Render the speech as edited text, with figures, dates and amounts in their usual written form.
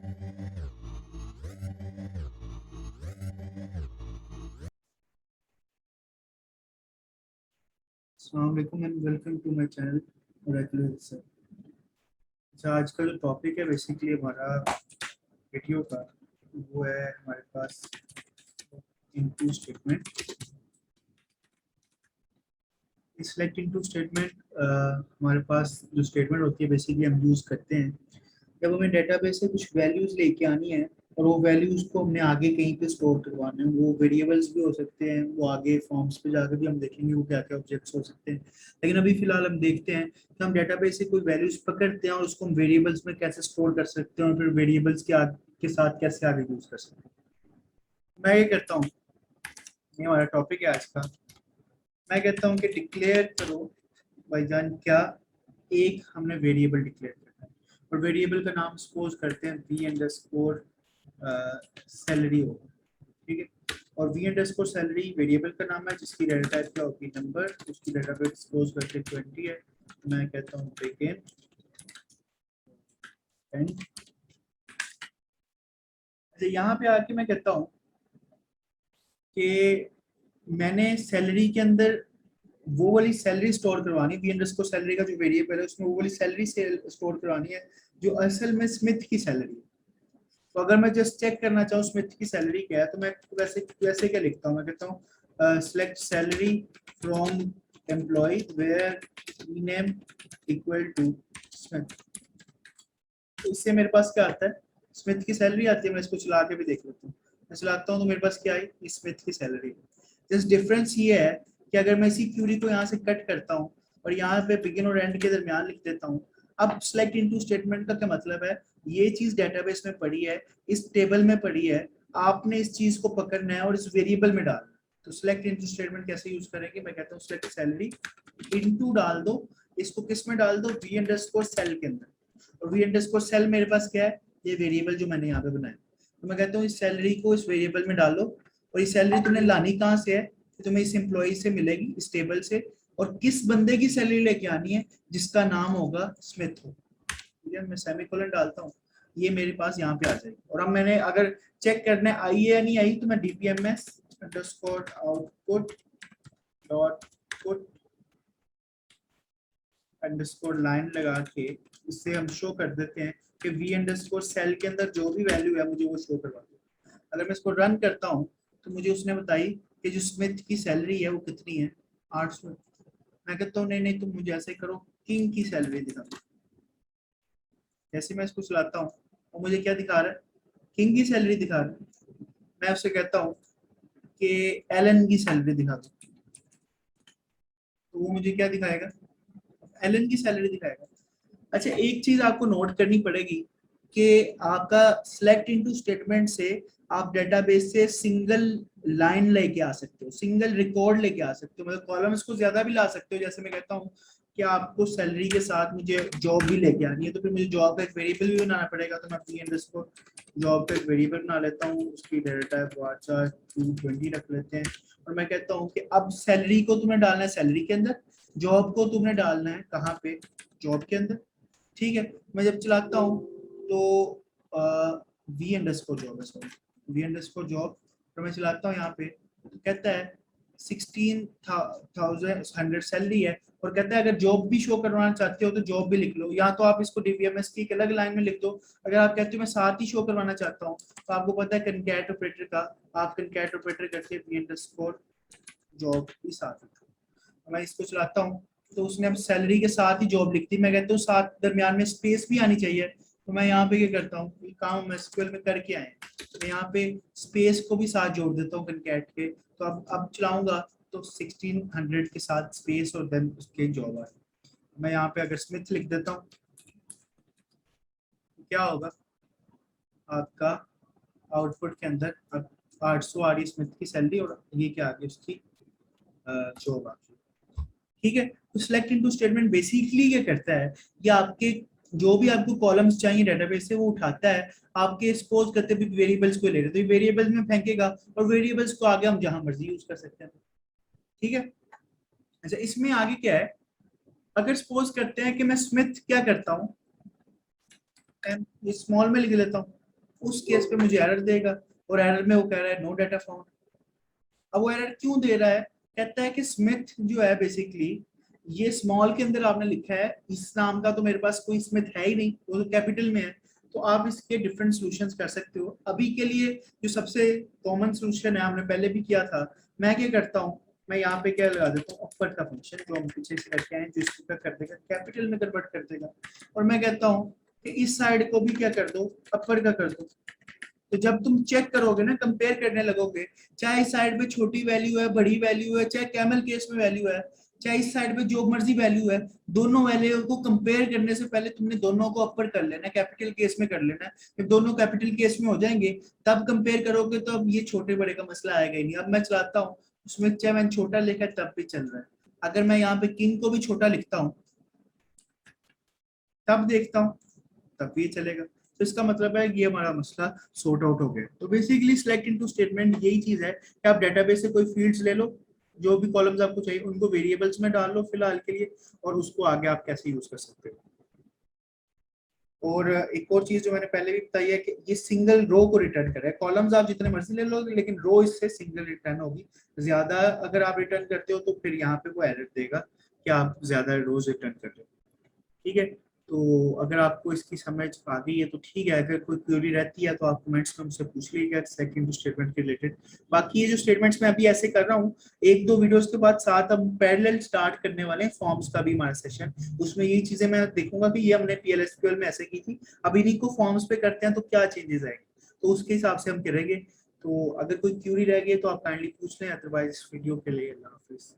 अस्सलाम वालेकुम and welcome to my channel Oracle sir. अच्छा, आज का जो टॉपिक है बेसिकली हमारा वीडियो का, वो है हमारे पास into statement. Select into statement हमारे पास जो स्टेटमेंट होती है बेसिकली हम यूज़ करते हैं जब हमें डेटाबेस से कुछ वैल्यूज लेके आनी है और वो वैल्यूज को हमने आगे कहीं पे स्टोर करवाना है। वो वेरिएबल्स भी हो सकते हैं, वो आगे फॉर्म्स पे जाकर भी हम देखेंगे वो क्या क्या ऑब्जेक्ट्स हो सकते हैं। लेकिन अभी फिलहाल हम देखते हैं कि हम डेटाबेस से कोई वैल्यूज पकड़ते हैं और उसको हम वेरिएबल्स में कैसे स्टोर कर सकते हैं और फिर वेरिएबल्स के साथ कैसे आगे यूज कर सकते हैं। मैं ये करता हूँ, ये हमारा टॉपिक है आज का। मैं कहता हूँ कि डिक्लेयर करो भाईजान क्या, एक हमने वेरिएबल डिक्लेयर करना है और वेरिएबल का नाम सपोज करते हैं वी अंडरस्कोर सैलरी हो। ठीक है, और वी अंडरस्कोर सैलरी वेरिएबल का नाम है जिसकी डेटा टाइप क्या होगी नंबर, उसकी डेटा टाइप सपोज करके 20 है। मैं कहता हूँ बिगिन एंड। यहाँ पे आके मैं कहता हूँ कि मैंने सैलरी के अंदर वो वाली सैलरी स्टोर करवानी, वी अंडरस्कोर सैलरी का जो वेरिएबल है उसमें वो वाली सैलरी स्टोर करवानी है जो असल में स्मिथ की सैलरी है। तो अगर मैं जस्ट चेक करना चाहूँ स्मिथ की सैलरी क्या है तो मैं वैसे वैसे क्या लिखता हूँ, मैं कहता हूँ select salary from employ where name equal to Smith. तो इससे मेरे पास क्या आता है, स्मिथ की सैलरी आती है। मैं इसको चला के भी देख लेता हूँ, मैं चलाता हूँ तो मेरे पास क्या आई, स्मिथ की सैलरी। जस्ट डिफरेंस ये है कि अगर मैं इसी क्यूरी को यहाँ से कट करता हूँ और यहाँ पे बिगिन और एंड के दरमियान लिख देता हूँ। अब सिलेक्ट इनटू स्टेटमेंट का क्या मतलब है, ये चीज डेटाबेस में पड़ी है, इस टेबल में पड़ी है, आपने इस चीज को पकड़ना है और इस वेरिएबल में डालना है। तो सिलेक्ट इनटू स्टेटमेंट कैसे यूज करेंगे, मैं कहता हूँ सिलेक्ट सैलरी इनटू डाल दो, इसको किस में डाल दो, वी अंडरस्कोर सेल के अंदर। और वी अंडरस्कोर सेल मेरे पास क्या है, ये वेरिएबल जो मैंने यहाँ पे बनाया। तो मैं कहता हूँ इस सैलरी को इस वेरिएबल में डालो और ये सैलरी तुमने लानी कहाँ से है, कि तुम्हें इस एम्प्लॉय से मिलेगी, इस टेबल से। और किस बंदे की सैलरी लेके आनी है, जिसका नाम होगा स्मिथ हो। ठीक है, मैं सेमीकोलन डालता हूँ, ये मेरे पास यहाँ पे आ जाएगी। और अब मैंने अगर चेक करना है आई है या नहीं आई, तो मैं DBMS underscore output dot put underscore line लगा के इससे हम शो कर देते हैं कि वी अंडरस्कोर सेल के अंदर जो भी वैल्यू है मुझे वो शो करवा दो। अगर मैं इसको रन करता हूँ तो मुझे उसने बताई कि जो स्मिथ की सैलरी है वो कितनी है, 800। मैं कहता हूँ नहीं नहीं, तुम मुझे ऐसे करो, किंग की सैलरी दिखा दो। जैसे मैं इसको चलाता हूँ और मुझे क्या दिखा रहा है, किंग की सैलरी दिखा रहा है। मैं उससे कहता हूँ कि एलन की सैलरी दिखा दो, तो वो मुझे क्या दिखाएगा, एलन की सैलरी दिखाएगा। अच्छा, एक चीज आपको नोट करनी पड़ेगी कि आपका सिलेक्ट इनटू स्टेटमेंट से आप डेटाबेस से सिंगल लाइन लेके आ सकते हो, सिंगल रिकॉर्ड लेके आ सकते हो, मतलब कॉलम्स को ज्यादा भी ला सकते हो। जैसे मैं कहता हूँ कि आपको सैलरी के साथ मुझे जॉब भी लेके आनी है, तो फिर मुझे जॉब का एक वेरिएबल भी बनाना पड़ेगा। तो मैं पी अंडरस्कोर जॉब का एक वेरिएबल बना लेता हूँ, उसकी डेटा टाइप वाट्सएप 220 रख लेते हैं। और मैं कहता हूँ कि अब सैलरी को तुम्हें डालना है सैलरी के अंदर, जॉब को तुम्हें डालना है कहाँ पे, जॉब के अंदर। ठीक है, मैं जब चलाता हूँ तो वी अंडरस्कोर जॉब है, सॉरी वी अंडरस्कोर जॉब। तो मैं चलाता हूँ यहाँ पे तो कहता है 16,100 सैलरी है, और कहता है अगर जॉब भी शो करवाना चाहते हो तो जॉब भी लिख लो, या तो आप इसको डीबीएमएस की एक अलग लाइन में लिख दो। अगर आप कहते हो मैं साथ ही शो करवाना चाहता हूँ तो आपको पता है कनकैट ऑपरेटर का, आप कनकैट ऑपरेटर करके वी अंडरस्कोर जॉब भी साथ रखो। मैं इसको चलाता हूँ तो उसने अब सैलरी के साथ ही जॉब लिखती, मैं कहता हूँ साथ दरमियान में स्पेस भी आनी चाहिए। तो मैं यहाँ पे क्या करता हूँ, ये काम हम एसक्यूएल में करके आए, तो यहाँ पे स्पेस को भी साथ जोड़ देता हूँ कनकैट के। तो अब चलाऊंगा तो 1600 के साथ स्पेस और देन उसके जॉब आए। मैं यहाँ पे अगर स्मिथ लिख देता हूँ तो क्या होगा, आपका आउटपुट के अंदर अब 800 आ रही स्मिथ की सैलरी और ये क्या आ गई, उसकी जॉब आ गई। ठीक है, तो सिलेक्ट इनटू स्टेटमेंट बेसिकली क्या करता है, ये आपके जो भी आपको कॉलम्स चाहिए डेटाबेस से वो उठाता है, आपके सपोज करते भी वेरिएबल्स को ले रहे तो ये वेरिएबल्स में फेंकेगा और वेरिएबल्स को आगे हम जहां मर्जी यूज कर सकते हैं। ठीक है, अच्छा इसमें आगे क्या है, अगर सपोज करते हैं कि मैं स्मिथ क्या करता हूँ, स्मॉल में लिख लेता हूँ, उस केस पे मुझे एरर देगा, और एरर में वो कह रहा है नो डाटा फाउंड। अब वो एरर क्यों दे रहा है? कहता है कि स्मिथ जो है बेसिकली, ये स्मॉल के अंदर आपने लिखा है, इस नाम का तो मेरे पास कोई स्मिथ है ही नहीं, वो तो कैपिटल में है। तो आप इसके डिफरेंट सॉल्यूशंस कर सकते हो। अभी के लिए जो सबसे कॉमन सॉल्यूशन है, हमने पहले भी किया था, मैं क्या करता हूँ, मैं यहाँ पे क्या लगा देता हूँ, अपर का फंक्शन जो हम पीछे से करके आए, जो इसको क्या कर देगा, कैपिटल में कन्वर्ट कर देगा। और मैं कहता हूँ कि इस साइड को भी क्या कर दो, अपर का कर दो। तो जब तुम चेक करोगे ना, कंपेयर करने लगोगे, चाहे इस साइड पे छोटी वैल्यू है, बड़ी वैल्यू है, चाहे कैमल केस में वैल्यू है, चाहे इस साइड पे जो मर्जी वैल्यू है, दोनों वैल्यू को कंपेयर करने से पहले तुमने दोनों को अपर कर लेना, कैपिटल केस में कर लेना। जब दोनों कैपिटल केस में हो जाएंगे तब कंपेयर करोगे, तो अब ये छोटे बड़े का मसला आएगा ही नहीं। अब मैं चलाता हूँ उसमें, चाहे मैंने छोटा लिखा है तब भी चल रहा है। अगर मैं यहाँ पे किंग को भी छोटा लिखता हूँ तब देखता हूँ, तब भी चलेगा। तो इसका मतलब है कि ये हमारा मसला सॉर्ट आउट हो गया। तो बेसिकली सिलेक्ट इनटू स्टेटमेंट यही चीज है कि आप डेटाबेस से कोई फील्ड्स ले लो, जो भी कॉलम्स आपको चाहिए उनको वेरिएबल्स में डाल लो फिलहाल के लिए, और उसको आगे आप कैसे यूज कर सकते हो। और एक और चीज जो मैंने पहले भी बताई है कि ये सिंगल रो को रिटर्न कर रहा है। कॉलम्स आप जितने मर्जी ले लो, लेकिन रो इससे सिंगल रिटर्न होगी। ज्यादा अगर आप रिटर्न करते हो तो फिर यहाँ पे वो एरर देगा कि आप ज्यादा रोज रिटर्न कर रहे हो। ठीक है, तो अगर आपको इसकी समझ आ गई है तो ठीक है, अगर कोई क्वेरी रहती है तो आप कमेंट्स में मुझसे पूछ लीजिएगा सेकंड स्टेटमेंट के रिलेटेड। बाकी ये जो स्टेटमेंट्स मैं अभी ऐसे कर रहा हूँ, एक दो वीडियोस के बाद साथ हम पैरेलल स्टार्ट करने वाले हैं फॉर्म्स का भी हमारा सेशन। उसमें यही चीजें मैं देखूंगा कि ये हमने PLSQL में ऐसे की थी, अब इन्हीं को फॉर्म्स पे करते हैं तो क्या चेंजेस आएंगे, तो उसके हिसाब से हम करेंगे। तो अगर कोई क्यूरी रह गई तो आप काइंडली पूछ लें, अदरवाइज वीडियो के लिए अल्लाह हाफिज।